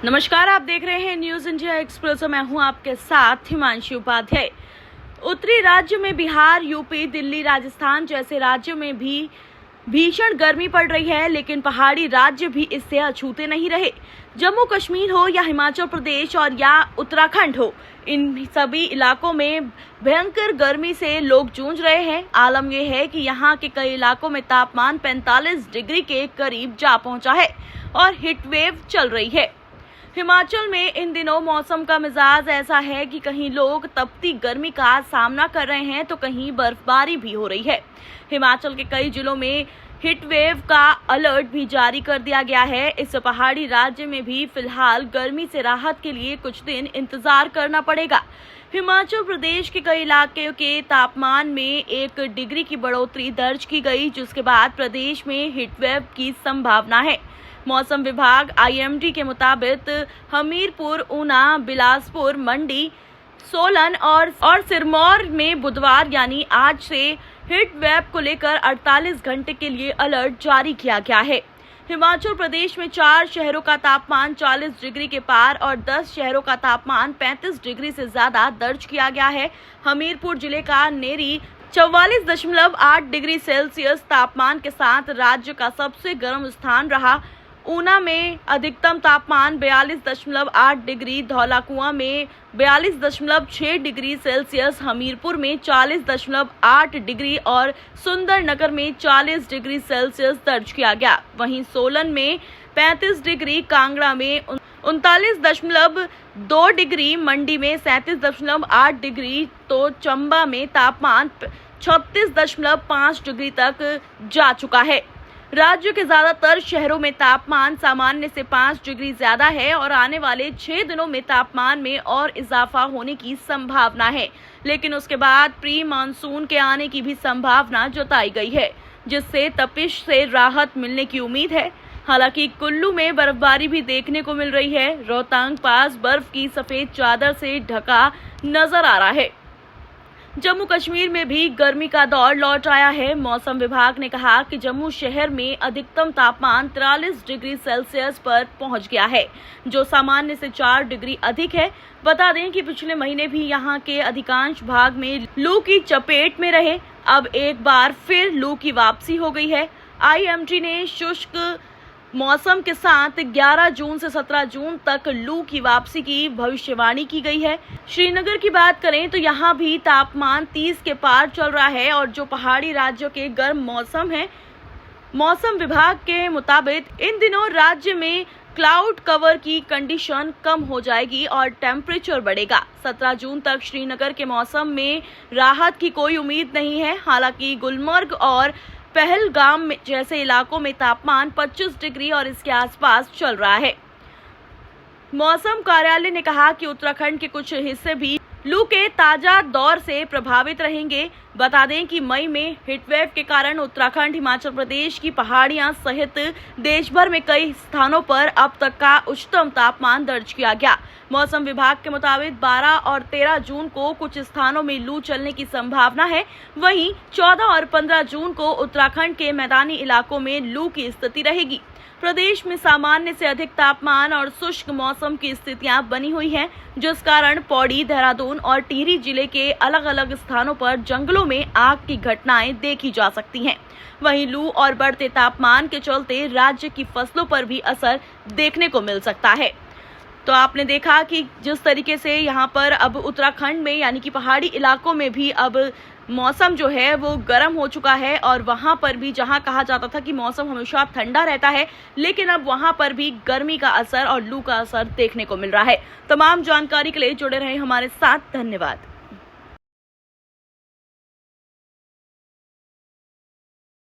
नमस्कार, आप देख रहे हैं न्यूज इंडिया एक्सप्रेस और मैं हूं आपके साथ हिमांशी उपाध्याय। उत्तरी राज्य में बिहार, यूपी, दिल्ली, राजस्थान जैसे राज्यों में भी भीषण गर्मी पड़ रही है, लेकिन पहाड़ी राज्य भी इससे अछूते नहीं रहे। जम्मू कश्मीर हो या हिमाचल प्रदेश और या उत्तराखंड हो, इन सभी इलाकों में भयंकर गर्मी से लोग जूझ रहे हैं। आलम यह है कि यहाँ के कई इलाकों में तापमान 45 डिग्री के करीब जा पहुंचा है और हीट वेव चल रही है। हिमाचल में इन दिनों मौसम का मिजाज ऐसा है कि कहीं लोग तपती गर्मी का सामना कर रहे हैं तो कहीं बर्फबारी भी हो रही है। हिमाचल के कई जिलों में हीट वेव का अलर्ट भी जारी कर दिया गया है। इस पहाड़ी राज्य में भी फिलहाल गर्मी से राहत के लिए कुछ दिन इंतजार करना पड़ेगा। हिमाचल प्रदेश के कई इलाके के तापमान में 1 डिग्री की बढ़ोतरी दर्ज की गई, जिसके बाद प्रदेश में हीट वेव की संभावना है। मौसम विभाग IMD के मुताबिक हमीरपुर, ऊना, बिलासपुर, मंडी, सोलन और सिरमौर में बुधवार यानी आज से हीट वेव को लेकर 48 घंटे के लिए अलर्ट जारी किया गया है। हिमाचल प्रदेश में 4 शहरों का तापमान 40 डिग्री के पार और 10 शहरों का तापमान 35 डिग्री से ज्यादा दर्ज किया गया है। हमीरपुर जिले का नेरी 44.8 डिग्री सेल्सियस तापमान के साथ राज्य का सबसे गर्म स्थान रहा। ऊना में अधिकतम तापमान 42.8 डिग्री, धौलाकुआं में 42.6 डिग्री सेल्सियस, हमीरपुर में 40.8 डिग्री और सुंदरनगर में 40 डिग्री सेल्सियस दर्ज किया गया। वहीं सोलन में 35 डिग्री, कांगड़ा में 39.2 डिग्री, मंडी में 37.8 डिग्री तो चंबा में तापमान 36.5 डिग्री तक जा चुका है। राज्य के ज्यादातर शहरों में तापमान सामान्य से 5 डिग्री ज्यादा है और आने वाले 6 दिनों में तापमान में और इजाफा होने की संभावना है, लेकिन उसके बाद प्री मानसून के आने की भी संभावना जताई गई है, जिससे तपिश से राहत मिलने की उम्मीद है। हालांकि कुल्लू में बर्फबारी भी देखने को मिल रही है। रोहतांग पास बर्फ की सफेद चादर से ढका नजर आ रहा है। जम्मू कश्मीर में भी गर्मी का दौर लौट आया है। मौसम विभाग ने कहा कि जम्मू शहर में अधिकतम तापमान 43 डिग्री सेल्सियस पर पहुंच गया है, जो सामान्य से 4 डिग्री अधिक है। बता दें कि पिछले महीने भी यहां के अधिकांश भाग में लू की चपेट में रहे। अब एक बार फिर लू की वापसी हो गई है। IMD ने शुष्क मौसम के साथ 11 जून से 17 जून तक लू की वापसी की भविष्यवाणी की गई है। श्रीनगर की बात करें तो यहाँ भी तापमान 30 के पार चल रहा है और जो पहाड़ी राज्यों के गर्म मौसम है। मौसम विभाग के मुताबिक इन दिनों राज्य में क्लाउड कवर की कंडीशन कम हो जाएगी और टेम्परेचर बढ़ेगा। 17 जून तक श्रीनगर के मौसम में राहत की कोई उम्मीद नहीं है। हालांकि गुलमर्ग और पहलगाम जैसे इलाकों में तापमान 25 डिग्री और इसके आसपास चल रहा है। मौसम कार्यालय ने कहा कि उत्तराखंड के कुछ हिस्से भी लू के ताजा दौर से प्रभावित रहेंगे। बता दें कि मई में हीटवेव के कारण उत्तराखंड, हिमाचल प्रदेश की पहाड़ियां सहित देश भर में कई स्थानों पर अब तक का उच्चतम तापमान दर्ज किया गया। मौसम विभाग के मुताबिक 12 और 13 जून को कुछ स्थानों में लू चलने की संभावना है। वहीं 14 और 15 जून को उत्तराखंड के मैदानी इलाकों में लू की स्थिति रहेगी। प्रदेश में सामान्य से अधिक तापमान और शुष्क मौसम की स्थितियां बनी हुई हैं, जिस कारण पौड़ी, देहरादून और टिहरी जिले के अलग अलग स्थानों पर जंगलों में आग की घटनाएं देखी जा सकती हैं। वहीं लू और बढ़ते तापमान के चलते राज्य की फसलों पर भी असर देखने को मिल सकता है। तो आपने देखा कि जिस तरीके से यहाँ पर अब उत्तराखंड में यानी कि पहाड़ी इलाकों में भी अब मौसम जो है वो गर्म हो चुका है और वहाँ पर भी जहाँ कहा जाता था कि मौसम हमेशा ठंडा रहता है, लेकिन अब वहाँ पर भी गर्मी का असर और लू का असर देखने को मिल रहा है। तमाम जानकारी के लिए जुड़े रहें हमारे साथ। धन्यवाद।